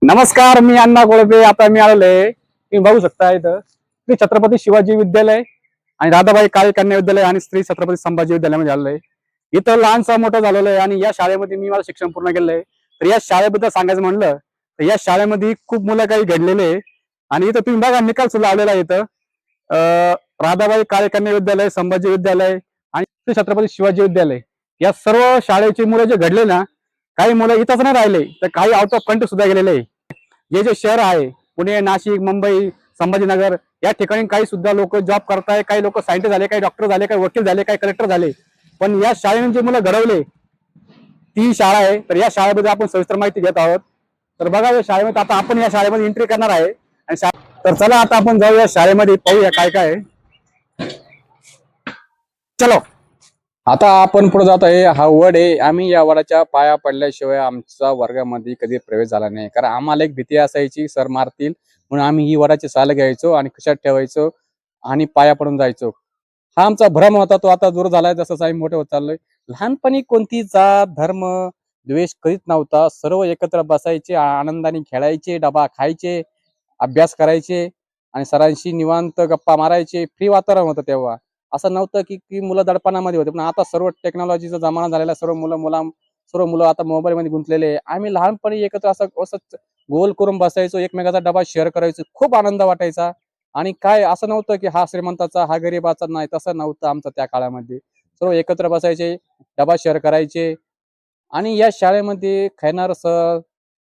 नमस्कार, मी अण्णा कोळपे. आता मी आलोय, तुम्ही बघू शकता इथं श्री छत्रपती शिवाजी विद्यालय आणि राधाबाई काळे कन्या विद्यालय आणि श्री छत्रपती संभाजी विद्यालयामध्ये आलोय. इथं लहानसा मोठं झालेलं आहे आणि या शाळेमध्ये मी माझं शिक्षण पूर्ण केलंय. तर या शाळेबद्दल सांगायचं म्हणलं तर या शाळेमध्ये खूप मुलं काही घडलेले आहे आणि इथं तुम्ही बघा निकाल सुद्धा लावलेला आहे इथं. राधाबाई काळे कन्या विद्यालय, संभाजी विद्यालय आणि श्री छत्रपती शिवाजी विद्यालय या सर्व शाळेची मुलं जे घडले ना, काही मुलं इथंच नाही राहिले तर काही आउट ऑफ कंट्री सुद्धा गेलेले आहे. जे जे शहर आहे पुणे, नाशिक, मुंबई, संभाजीनगर या ठिकाणी काही सुद्धा लोक जॉब करताय, काही लोक सायंटिस्ट झाले, काही डॉक्टर झाले, काही वकील झाले, काही कलेक्टर झाले. पण या शाळेने जे मुलं घडवले ती शाळा आहे. तर या शाळेबद्दल आपण सविस्तर माहिती घेत आहोत. तर बघा या शाळेमध्ये आता आपण या शाळेमध्ये एंट्री करणार आहे आणि तर चला आता आपण जाऊया शाळेमध्ये, पाहूया काय काय आहे. चलो. आता आपण पुढे जात आहे. हा वड आहे. आम्ही या वडाच्या पाया पडल्याशिवाय आमचा वर्गामध्ये कधी प्रवेश झाला नाही, कारण आम्हाला एक भीती असायची सर मारतील म्हणून आम्ही ही वडाची साल घ्यायचो आणि खिशात ठेवायचो आणि पाया पडून जायचो. हा आमचा भ्रम होता, तो आता दूर झालाय जसं आम्ही मोठे होत चाललोय. लहानपणी कोणती जात धर्म द्वेष करीत नव्हता. सर्व एकत्र बसायचे, आनंदाने खेळायचे, डबा खायचे, अभ्यास करायचे आणि सरांशी निवांत गप्पा मारायचे. फ्री वातावरण होतं तेव्हा. असं नव्हतं की मुलं दडपणामध्ये होते. पण आता सर्व टेक्नॉलॉजीचा जमाना झालेला, सर्व मुलं आता मोबाईल मध्ये गुंतलेले आहे. आम्ही लहानपणी एकत्र असं गोल करून बसायचो, एकमेकाचा डबा शेअर करायचो, खूप आनंद वाटायचा. आणि काय असं नव्हतं की हा श्रीमंताचा हा गरीबाचा, नाही तसं नव्हतं आमचं त्या काळामध्ये. सर्व एकत्र बसायचे, डबा शेअर करायचे. आणि या शाळेमध्ये खैनार सर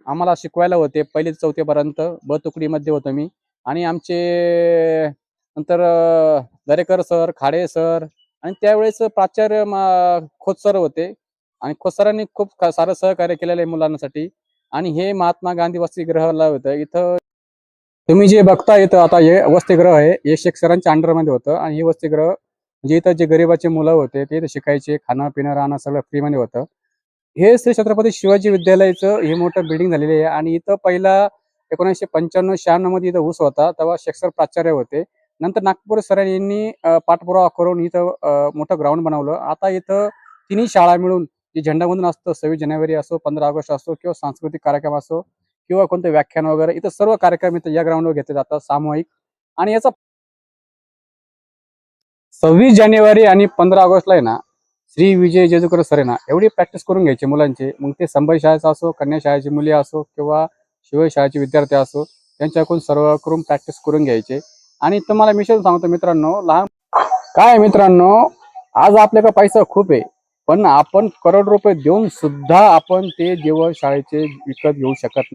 आम्हाला शिकवायला होते 1ली ते 4थी पर्यंत. ब तुकडीमध्ये होतो मी. आणि आमचे नंतर दरेकर सर, खाडे सर आणि त्यावेळेस प्राचार्य खोत सर होते. आणि खोत सरांनी खूप सारं सहकार्य केलेलं आहे मुलांसाठी. आणि हे महात्मा गांधी वसतिगृहाला होतं. इथं तुम्ही जे बघता इथं आता हे वसतिगृह आहे. हे शेख सरांच्या अंडरमध्ये होतं आणि हे वसतिगृह म्हणजे इथं जे गरिबाचे मुलं होते ते इथं शिकायचे, खाणं पिणं राहणं सगळं फ्रीमध्ये होतं. हे श्री छत्रपती शिवाजी विद्यालयाचं हे मोठं बिल्डिंग झालेली आहे. आणि इथं पहिला 1995-96 मध्ये इथं ऊस होता, तेव्हा शेख सर प्राचार्य होते. नंतर नागपूर सर यांनी पाठपुरावा करून इथं मोठं ग्राउंड बनवलं. आता इथं तिन्ही शाळा मिळून जे झेंडावंदन असतं, 26 जानेवारी असो, 15 ऑगस्ट असो किंवा सांस्कृतिक कार्यक्रम असो किंवा कोणतं व्याख्यान वगैरे, इथं सर्व कार्यक्रम इथं या ग्राउंडवर घेतले जातात सामूहिक. आणि याचा 26 जानेवारी आणि 15 ऑगस्टला आहे ना, श्री विजय जेजुकर सर आहे ना, एवढी प्रॅक्टिस करून घ्यायची मुलांची. मग ते संभाजी शाळेचा असो, कन्या शाळेची मुली असो किंवा शिवाजी शाळेचे विद्यार्थी असो, त्यांच्याकडून सर्व करून प्रॅक्टिस करून घ्यायचे. आणि तुम्हाला मिशन सांगतो मित्रांनो, लहान काय मित्रांनो, आज आपल्याकडे पैसा खूप आहे, पण आपण करोड रुपये देऊन सुद्धा आपण ते जेवण शाळेचे विकत घेऊ शकत